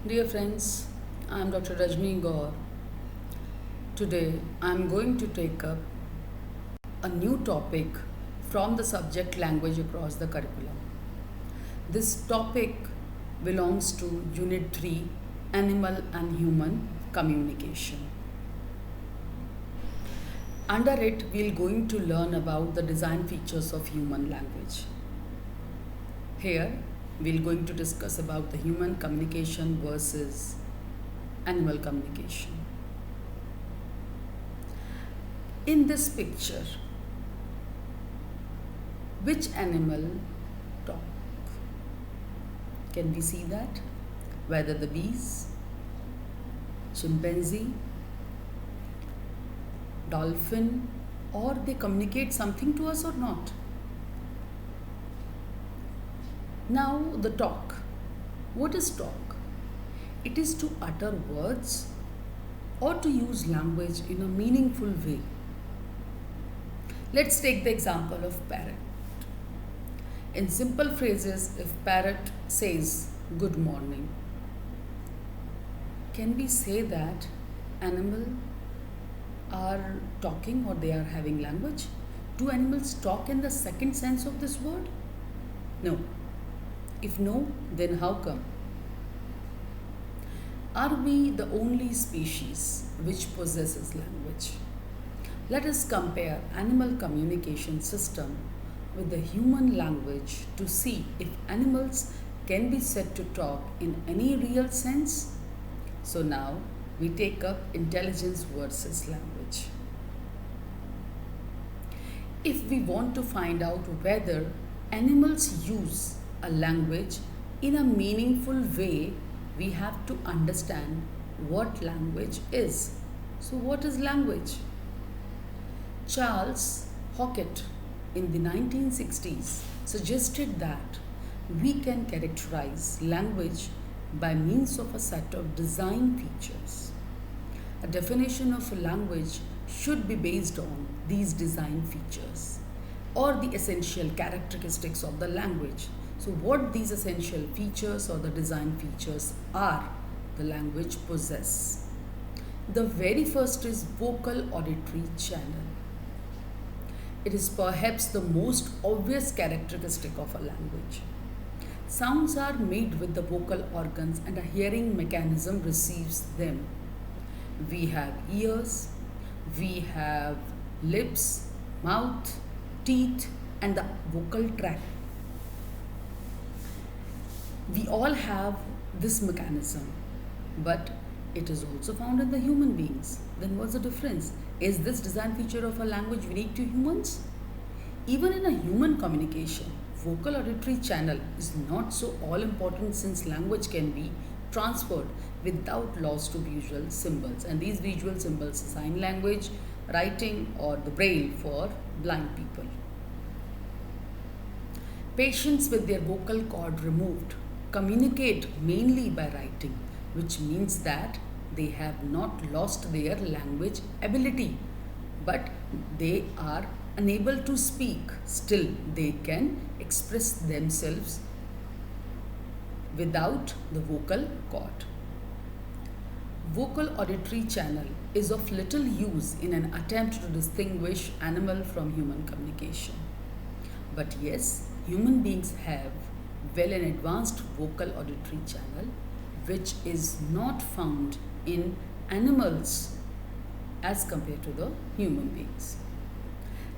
Dear friends, I am Dr. Rajni Gaur. Today I am going to take up a new topic from the subject language across the curriculum. This topic belongs to Unit 3 Animal and Human Communication. Under it, we are going to learn about the design features of human language. Here, we are going to discuss about the human communication versus animal communication. In this picture, which animal talk? Can we see that? Whether the bees, chimpanzee, dolphin, or they communicate something to us or not? Now, the talk. What is talk? It is to utter words or to use language in a meaningful way. Let's take the example of parrot. In simple phrases, if parrot says good morning, can we say that animal are talking or they are having language? Do animals talk in the second sense of this word? No. If no, then how come? Are we the only species which possesses language? Let us compare animal communication system with the human language to see if animals can be said to talk in any real sense. So now we take up intelligence versus language. If we want to find out whether animals use a language in a meaningful way, we have to understand what language is. So, what is language? Charles Hockett in the 1960s suggested that we can characterize language by means of a set of design features. A definition of a language should be based on these design features or the essential characteristics of the language. So, what these essential features or the design features are, the language possess. The very first is vocal auditory channel. It is perhaps the most obvious characteristic of a language. Sounds are made with the vocal organs and a hearing mechanism receives them. We have ears, we have lips, mouth, teeth, and the vocal tract. We all have this mechanism, but it is also found in the human beings. Then what's the difference? Is this design feature of a language unique to humans? Even in a human communication, vocal auditory channel is not so all important since language can be transferred without loss to visual symbols. And these visual symbols, sign language, writing, or the braille for blind people. Patients with their vocal cord removed communicate mainly by writing, which means that they have not lost their language ability, but they are unable to speak. Still, they can express themselves without the vocal cord. Vocal auditory channel is of little use in an attempt to distinguish animal from human communication. But yes, human beings have well an advanced vocal auditory channel which is not found in animals as compared to the human beings.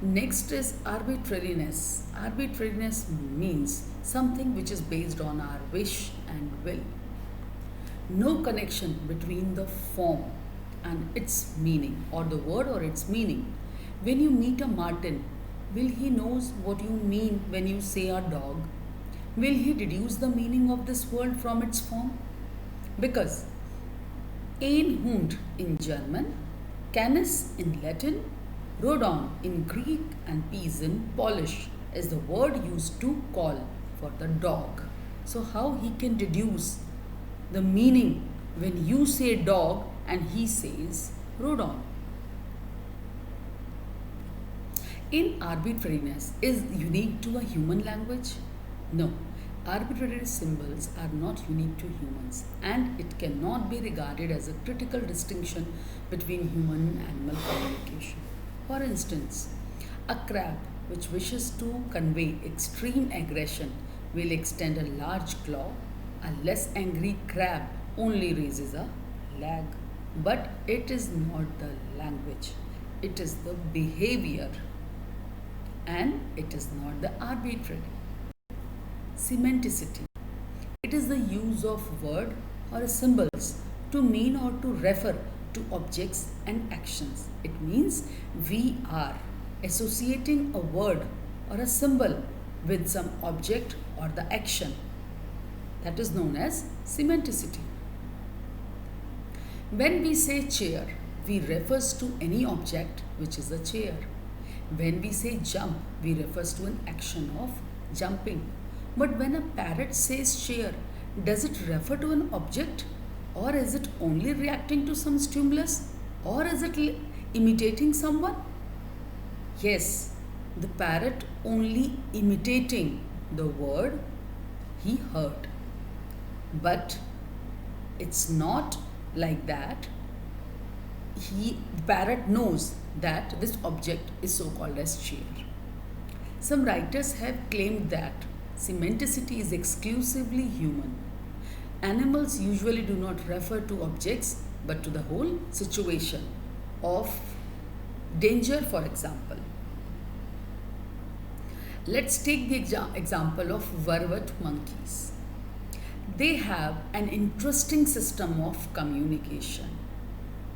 Next is arbitrariness. Arbitrariness means something which is based on our wish and will. No connection between the form and its meaning or the word or its meaning. When you meet a martin, will he knows what you mean when you say a dog? Will he deduce the meaning of this word from its form? Because ein Hund in German, canis in Latin, rodon in Greek, and peas in Polish is the word used to call for the dog. So how he can deduce the meaning when you say dog and he says rodon? In arbitrariness is unique to a human language? No. Arbitrary symbols are not unique to humans, and it cannot be regarded as a critical distinction between human and animal communication. For instance, a crab which wishes to convey extreme aggression will extend a large claw. A less angry crab only raises a leg. But it is not the language, it is the behavior, and it is not the arbitrary. Semanticity. It is the use of word or symbols to mean or to refer to objects and actions. It means we are associating a word or a symbol with some object or the action. That is known as semanticity. When we say chair, we refers to any object which is a chair. When we say jump, we refers to an action of jumping. But when a parrot says chair, does it refer to an object, or is it only reacting to some stimulus, or is it imitating someone? Yes, the parrot only imitating the word he heard. But it's not like that. The parrot knows that this object is so called as chair. Some writers have claimed that semanticity is exclusively human. Animals usually do not refer to objects but to the whole situation of danger, for example. Let's take the example of vervet monkeys. They have an interesting system of communication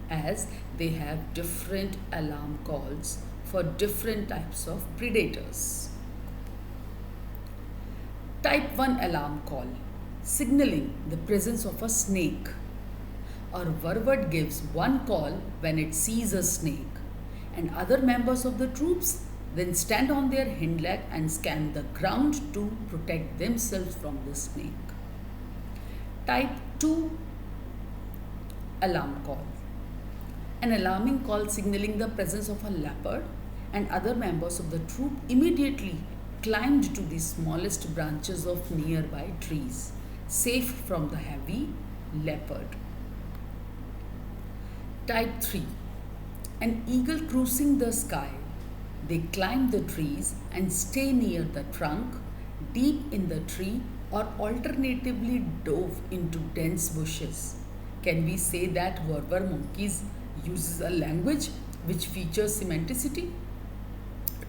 as they have different alarm calls for different types of predators. Type 1 alarm call, signaling the presence of a snake. Or vervet gives one call when it sees a snake, and other members of the troops then stand on their hind leg and scan the ground to protect themselves from the snake. Type 2 alarm call, an alarming call signaling the presence of a leopard, and other members of the troop immediately climbed to the smallest branches of nearby trees, safe from the heavy leopard. Type 3, an eagle cruising the sky. They climb the trees and stay near the trunk, deep in the tree, or alternatively dove into dense bushes. Can we say that vervet monkeys uses a language which features semanticity?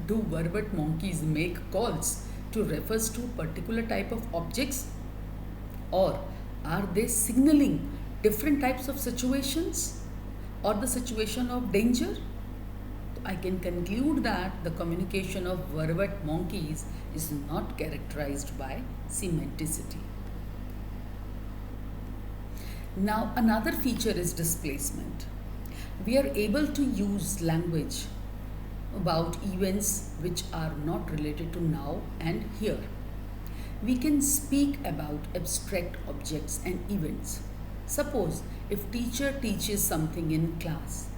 Do vervet monkeys make calls to refer to particular type of objects, or are they signaling different types of situations or the situation of danger? I can conclude that the communication of vervet monkeys is not characterized by semanticity. Now, another feature is displacement. We are able to use language about events which are not related to now and here. We can speak about abstract objects and events. Suppose if teacher teaches something in class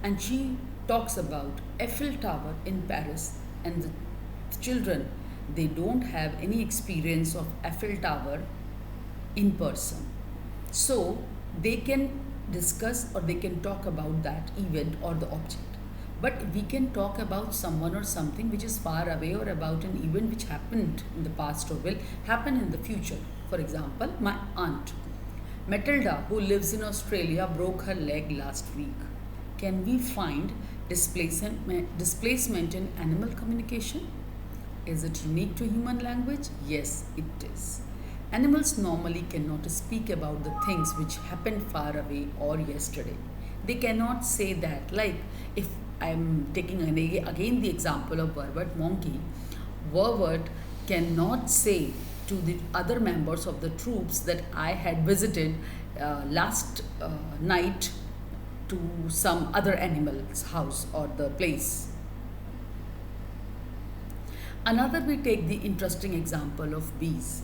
and she talks about Eiffel Tower in Paris, and the children, they don't have any experience of Eiffel Tower in person. So they can discuss or they can talk about that event or the object. But we can talk about someone or something which is far away, or about an event which happened in the past or will happen in the future. For example, my aunt Matilda, who lives in Australia, broke her leg last week. Can we find displacement in animal communication? Is it unique to human language? Yes, it is. Animals normally cannot speak about the things which happened far away or yesterday. They cannot say that. Like, if I'm taking again the example of vervet monkey, vervet cannot say to the other members of the troops that I had visited last night to some other animal's house or the place. Another, we take the interesting example of bees.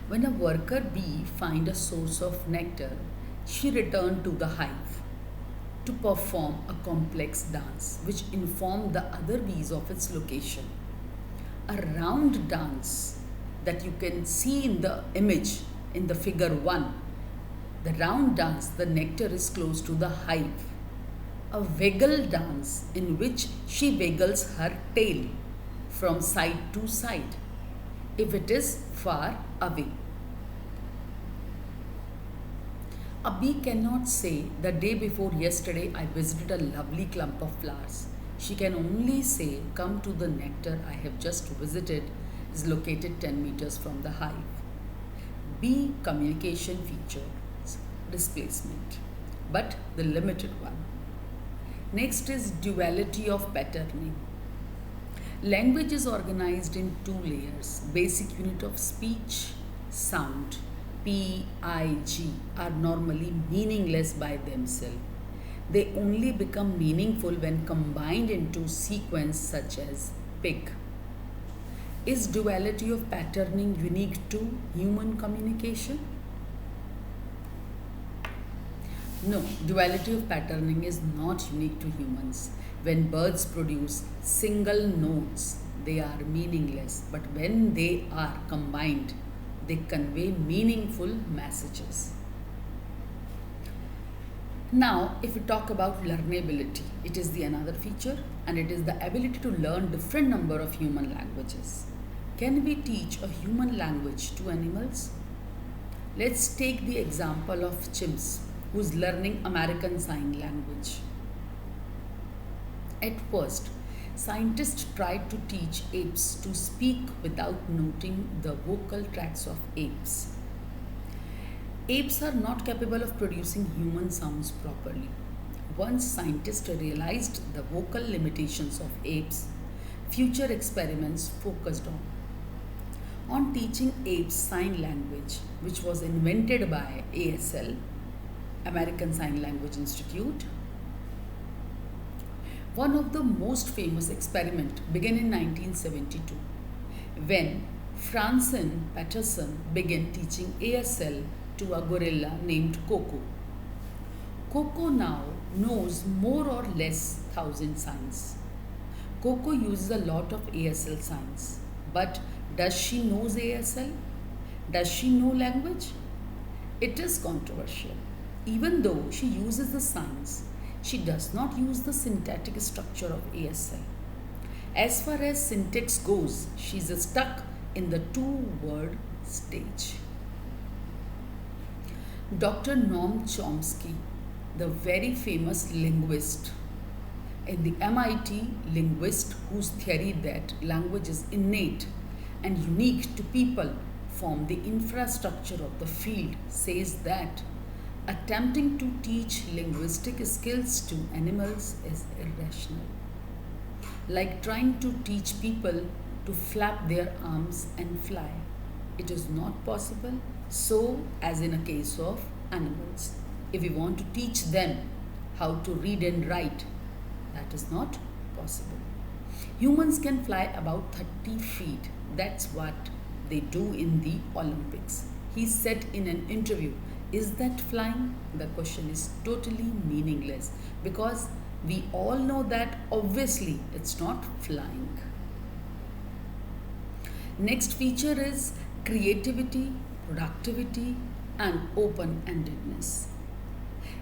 When a worker bee find a source of nectar, she returned to the hive to perform a complex dance which informed the other bees of its location. A round dance that you can see in the image in the figure 1, the round dance, the nectar is close to the hive. A waggle dance in which she waggles her tail from side to side if it is far away. A bee cannot say, the day before yesterday I visited a lovely clump of flowers. She can only say, come to the nectar I have just visited is located 10 meters from the hive. Bee communication features displacement, but the limited one. Next is duality of patterning. Language is organized in two layers. Basic unit of speech, sound, PIG, are normally meaningless by themselves. They only become meaningful when combined into sequence such as pig. Is duality of patterning unique to human communication? No, duality of patterning is not unique to humans. When birds produce single notes, they are meaningless, but when they are combined, they convey meaningful messages. Now, if we talk about learnability, it is the another feature, and it is the ability to learn different number of human languages. Can we teach a human language to animals? Let's take the example of chimps who's learning American Sign Language. At first, scientists tried to teach apes to speak without noting the vocal tracts of apes. Apes are not capable of producing human sounds properly. Once scientists realized the vocal limitations of apes, future experiments focused on teaching apes sign language, which was invented by ASL, American Sign Language Institute. One of the most famous experiments began in 1972 when Francine Patterson began teaching ASL to a gorilla named Coco. Coco now knows more or less 1,000 signs. Coco uses a lot of ASL signs, but does she knows ASL? Does she know language? It is controversial. Even though she uses the signs, she does not use the syntactic structure of ASL. As far as syntax goes, she is stuck in the two-word stage. Dr. Noam Chomsky, the very famous linguist, and the MIT linguist whose theory that language is innate and unique to people form the infrastructure of the field, says that attempting to teach linguistic skills to animals is irrational. Like trying to teach people to flap their arms and fly. It is not possible. So, as in a case of animals, if we want to teach them how to read and write, that is not possible. Humans can fly about 30 feet. That's what they do in the Olympics. He said in an interview, is that flying? The question is totally meaningless because we all know that obviously it's not flying. Next feature is creativity, productivity, and open-endedness.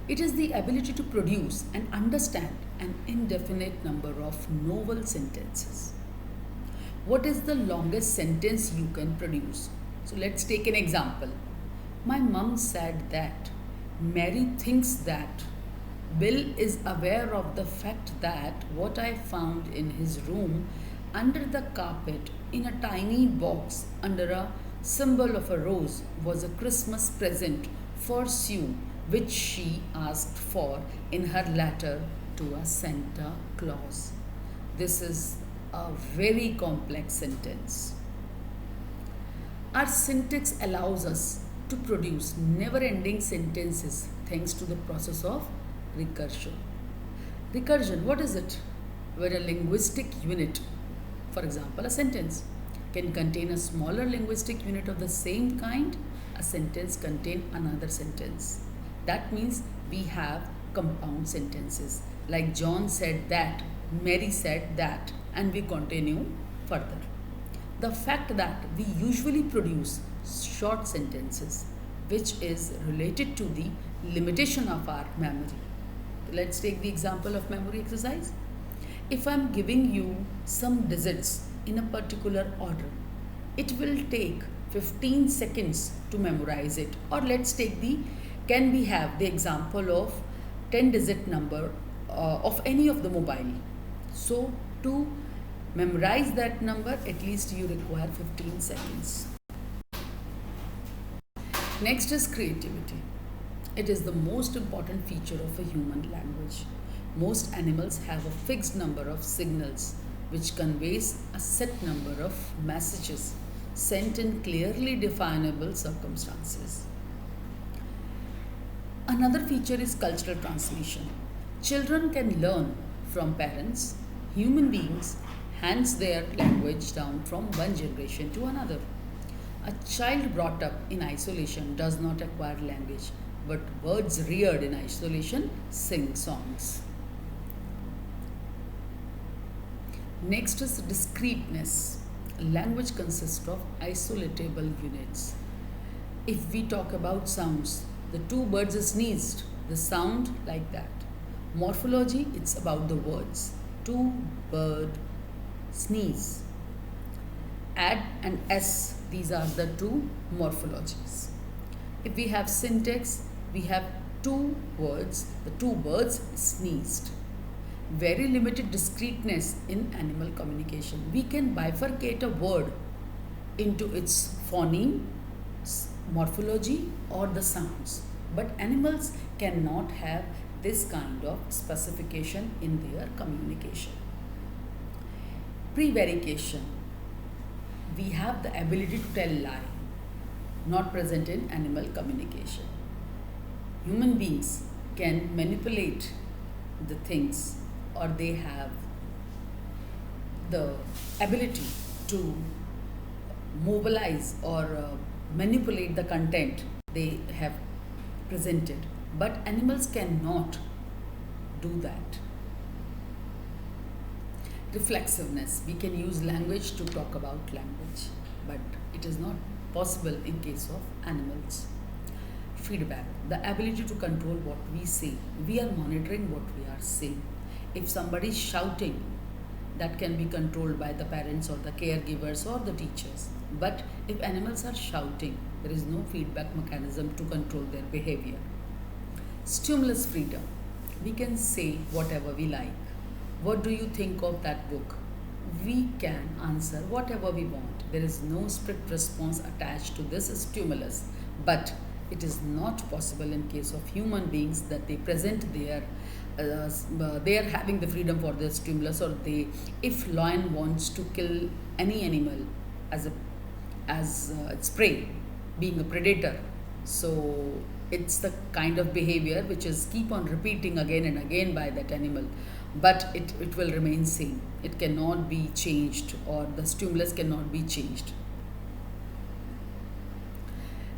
It is the ability to produce and understand an indefinite number of novel sentences. What is the longest sentence you can produce? So let's take an example. My mum said that Mary thinks that Bill is aware of the fact that what I found in his room under the carpet in a tiny box under a symbol of a rose was a Christmas present for Sue, which she asked for in her letter to a Santa Claus. This is a very complex sentence. Our syntax allows us to produce never-ending sentences thanks to the process of recursion. Recursion, what is it? Where a linguistic unit, for example, a sentence, can contain a smaller linguistic unit of the same kind, a sentence contain another sentence. That means we have compound sentences. Like John said that, Mary said that, and we continue further. The fact that we usually produce short sentences, which is related to the limitation of our memory. Let's take the example of memory exercise. If I'm giving you some digits in a particular order, it will take 15 seconds to memorize it. Or let's take can we have the example of 10 digit number of any of the mobile. So to memorize that number, at least you require 15 seconds. Next is creativity. It is the most important feature of a human language. Most animals have a fixed number of signals which conveys a set number of messages sent in clearly definable circumstances. Another feature is cultural transmission. Children can learn from parents. Human beings hands their language down from one generation to another. A child brought up in isolation does not acquire language, but birds reared in isolation sing songs. Next is discreteness. Language consists of isolatable units. If we talk about sounds, the two birds sneezed, the sound like that. Morphology, it's about the words. Two bird sneeze. Add an S, these are the two morphologies. If we have syntax, we have two words, the two birds sneezed. Very limited discreteness in animal communication. We can bifurcate a word into its phoneme, morphology, or the sounds. But animals cannot have this kind of specification in their communication. Prevarication. We have the ability to tell lie, not present in animal communication. Human beings can manipulate the things, or they have the ability to mobilize or manipulate the content they have presented, but animals cannot do that. Reflexiveness. We can use language to talk about language, but it is not possible in case of animals. Feedback. The ability to control what we say. We are monitoring what we are saying. If somebody is shouting, that can be controlled by the parents or the caregivers or the teachers. But if animals are shouting, there is no feedback mechanism to control their behavior. Stimulus freedom. We can say whatever we like. What do you think of that book? We can answer whatever we want. There is no strict response attached to this stimulus. But it is not possible in case of human beings that they present they are having the freedom for their stimulus, or if lion wants to kill any animal as its prey, being a predator, so it's the kind of behavior which is keep on repeating again and again by that animal, but it will remain same. It cannot be changed, or the stimulus cannot be changed.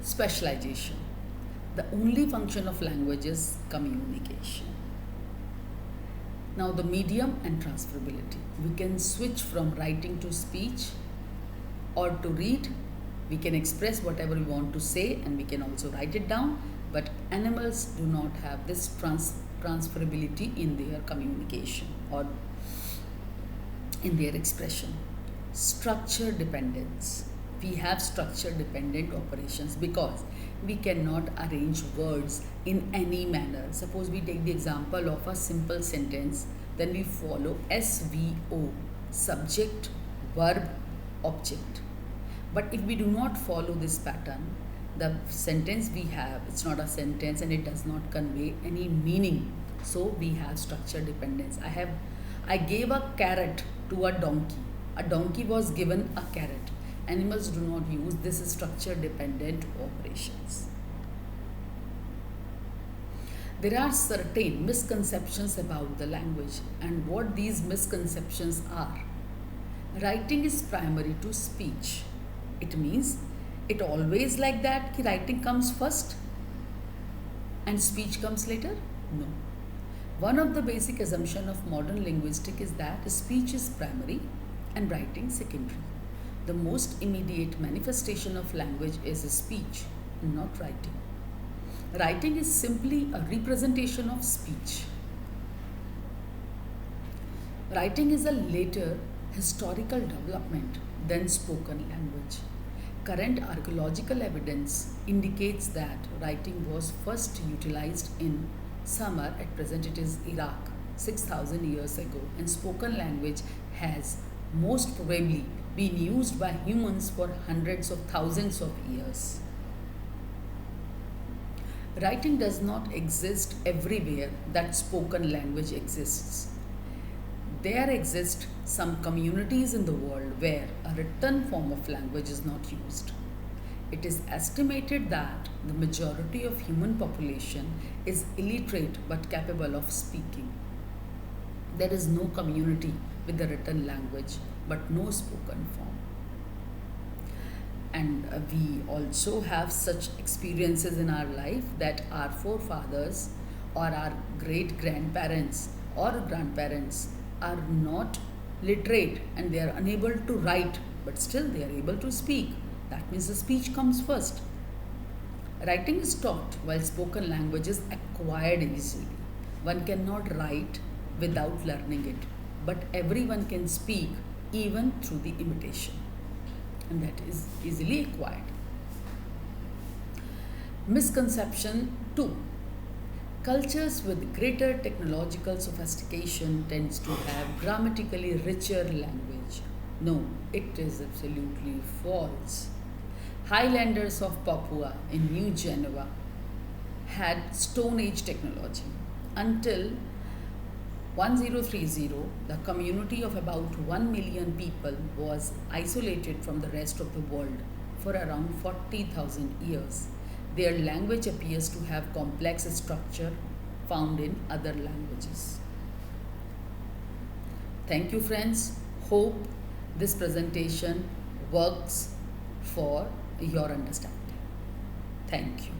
Specialization. The only function of language is communication. Now the medium and transferability. We can switch from writing to speech or to read. We can express whatever we want to say, and we can also write it down. But animals do not have this transferability in their communication or in their expression. Structure dependence. We have structure dependent operations because we cannot arrange words in any manner. Suppose we take the example of a simple sentence, then we follow SVO, subject, verb, object. But if we do not follow this pattern, the sentence we have, it's not a sentence and it does not convey any meaning. So we have structure dependence. I gave a carrot to a donkey. A donkey was given a carrot. Animals do not use this structure dependent operations. There are certain misconceptions about the language, and what these misconceptions are. Writing is primary to speech. It means it always like that कि writing comes first and speech comes later? No. One of the basic assumptions of modern linguistics is that speech is primary and writing secondary. The most immediate manifestation of language is speech, not writing. Writing is simply a representation of speech. Writing is a later historical development than spoken language. Current archaeological evidence indicates that writing was first utilized in Sumer, at present it is Iraq, 6000 years ago, and spoken language has most probably been used by humans for hundreds of thousands of years. Writing does not exist everywhere that spoken language exists. There exist some communities in the world where a written form of language is not used. It is estimated that the majority of human population is illiterate but capable of speaking. There is no community with a written language but no spoken form. And we also have such experiences in our life that our forefathers or our great grandparents or grandparents are not literate and they are unable to write, but still they are able to speak. That means the speech comes first. Writing is taught while spoken language is acquired easily. One cannot write without learning it, but everyone can speak even through the imitation, and that is easily acquired. Misconception 2. Cultures with greater technological sophistication tends to have grammatically richer language. No, it is absolutely false. Highlanders of Papua in New Guinea had Stone Age technology. Until 1030, the community of about 1 million people was isolated from the rest of the world for around 40,000 years. Their language appears to have complex structure found in other languages. Thank you, friends. Hope this presentation works for your understanding. Thank you.